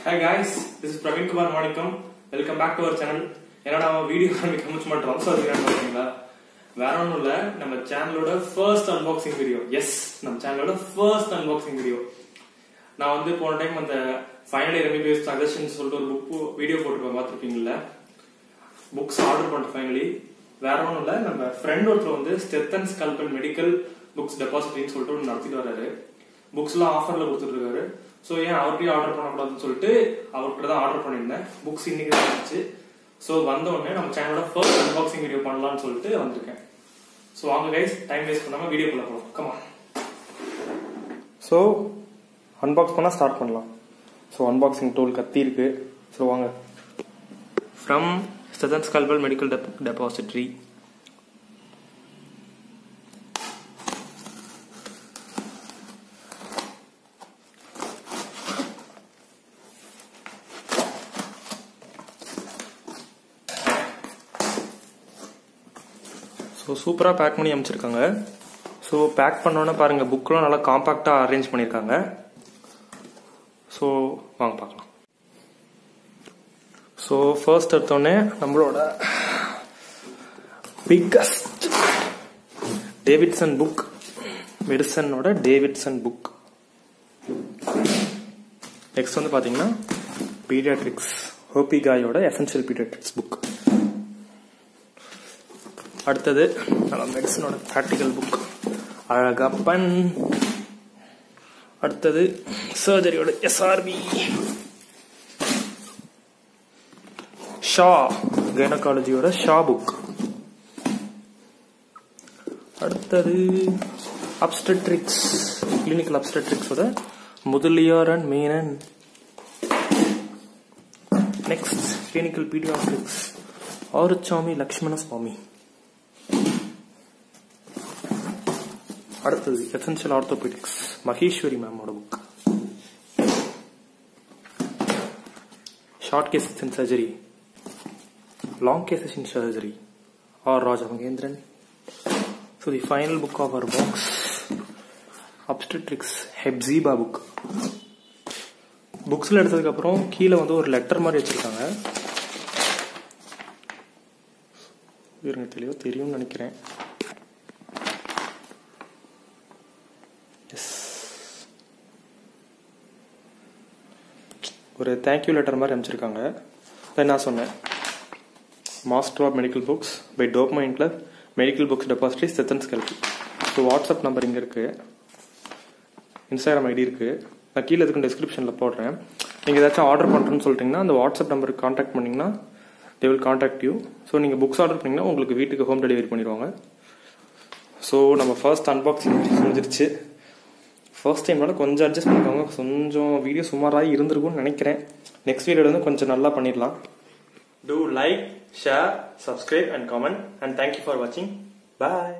Hi guys, this is Praveen Kumar Manikam. Welcome back to our channel. என்னடா video காமிக்க முச்சு மாட்டோம் so அதுக்கு பாத்தீங்களா வேற ஒண்ணும் இல்ல நம்ம சேனலோட ஃபர்ஸ்ட் அன்பாக்சிங் வீடியோ. எஸ், நம்ம சேனலோட ஃபர்ஸ்ட் அன்பாக்சிங் வீடியோ. நான் வந்து போன டைம் அந்த ஃபைனல் இயர் MBBS சஜஷன் சொல்லிட்டு ஒரு புக் வீடியோ போட்டுருப்பேன், பாத்துருப்பீங்கல்ல. புக்ஸ் ஆர்டர் பண்ணிட்டு ஃபைனலி வேற ஒண்ணும் இல்ல, நம்ம ஃப்ரெண்ட் ஒருத்தர் வந்து ஸ்டெத்தன் ஸ்கல்பல் மெடிக்கல் புக்ஸ் டெபாசிட்ரின்னு சொல்லிட்டு ஒன்று நடத்திட்டு வர்றாரு. புக்ஸ் எல்லாம் ஆஃபர்ல கொடுத்துட்டு இருக்காரு. சோ ஏன் அவர்கிட்டயும் ஆர்டர் பண்ணக்கூடாதுன்னு சொல்லிட்டு அவர்கிட்ட தான் ஆர்டர் பண்ணிருந்தேன். புக்ஸ் இன்னைக்கு தான் இருந்துச்சு. சோ வந்த உடனே நம்ம சேனலோட ஃபர்ஸ்ட் அன்பாக்சிங் வீடியோ பண்ணலாம்னு சொல்லிட்டு வந்திருக்கேன். சோ வாங்க கைஸ், டைம் வேஸ்ட் பண்ணாம வீடியோக்குள்ள போலாம். Come on. சோ அன்பாக்ஸ் பண்ணா ஸ்டார்ட் பண்ணலாம். சோ அன்பாக்சிங் டூல் கத்தி இருக்கு. சோ வாங்க. From Stethon Scalpel Medical Depository. So சூப்பராக பேக் பண்ணி அமைச்சிருக்காங்க. ஸோ பேக் பண்ணோன்னே பாருங்க, புக்கெலாம் நல்லா காம்பாக்டாக அரேஞ்ச் பண்ணியிருக்காங்க. ஸோ வாங்க பார்க்கலாம். ஸோ ஃபர்ஸ்ட் எடுத்தோடனே நம்மளோட பிக்கஸ்ட் டேவிட்சன் புக், மெடிசனோட டேவிட்சன் புக். நெக்ஸ்ட் வந்து பார்த்தீங்கன்னா பீடியாட்ரிக்ஸ், ஹோபிகாயோட எசென்ஷியல் பீடியாட்ரிக்ஸ் புக். அடுத்தது நம்ம மெடிசனோட ப்ராக்டிக்கல் புக் அழகப்பன். அடுத்தது சர்ஜரியோட SRB, ஷா கைனகாலஜியோட ஷா புக். அடுத்தது அப்ஸ்டெட்ரிக்ஸ், கிளினிக்கல் அப்ஸ்டெட்ரிக்ஸோட Mudaliar and Menon. Next clinical paediatrics Aruchamy Lakshmana Swamy. அடுத்தது எசென்ஷியல் ஆர்த்தோபெடிக்ஸ் மகேஸ்வரி மேமோட book. Short cases in surgery, long cases in surgery R Raja Mahendran. So the final book of our box obstetrics Hephzibah book. புக்ஸ்ல எடுத்ததுக்கு அப்புறம் கீழே வந்து ஒரு லெட்டர் மாதிரி வச்சிருக்காங்க. இருங்க, தெளிவா தெரியும்னு நினைக்கிறேன். ஒரு தேங்க்யூ லெட்டர் மாதிரி அமைச்சிருக்காங்க. நான் சொன்னேன் master of medical books by dopamine club medical books depository Stethon Scalpel. So WhatsApp number இங்கே இருக்கு, இன்ஸ்டாகிராம் ஐடி இருக்கு, நான் கீழே இதுக்கு டிஸ்கிரிப்ஷனில் போடுறேன். நீங்கள் ஏதாச்சும் ஆர்டர் பண்ணுறேன்னு சொல்லிட்டீங்கன்னா அந்த வாட்ஸ்அப் நம்பருக்கு கான்டாக்ட் பண்ணிங்கன்னா they will contact you. So நீங்கள் புக்ஸ் ஆர்டர் பண்ணிங்கன்னா உங்களுக்கு வீட்டுக்கு ஹோம் டெலிவரி பண்ணிடுவாங்க. ஸோ நம்ம ஃபர்ஸ்ட் அன்பாக்சிங் முடிஞ்சிருச்சு. ஃபர்ஸ்ட் டைம்னால கொஞ்சம் அட்ஜஸ்ட் பண்ணிக்கோங்க, கொஞ்சம் வீடியோ சுமாராக இருந்திருக்கும்னு நினைக்கிறேன். நெக்ஸ்ட் வீடியோவில் வந்து கொஞ்சம் நல்லா பண்ணிடலாம். Do like, share, subscribe and comment, and thank you for watching. Bye.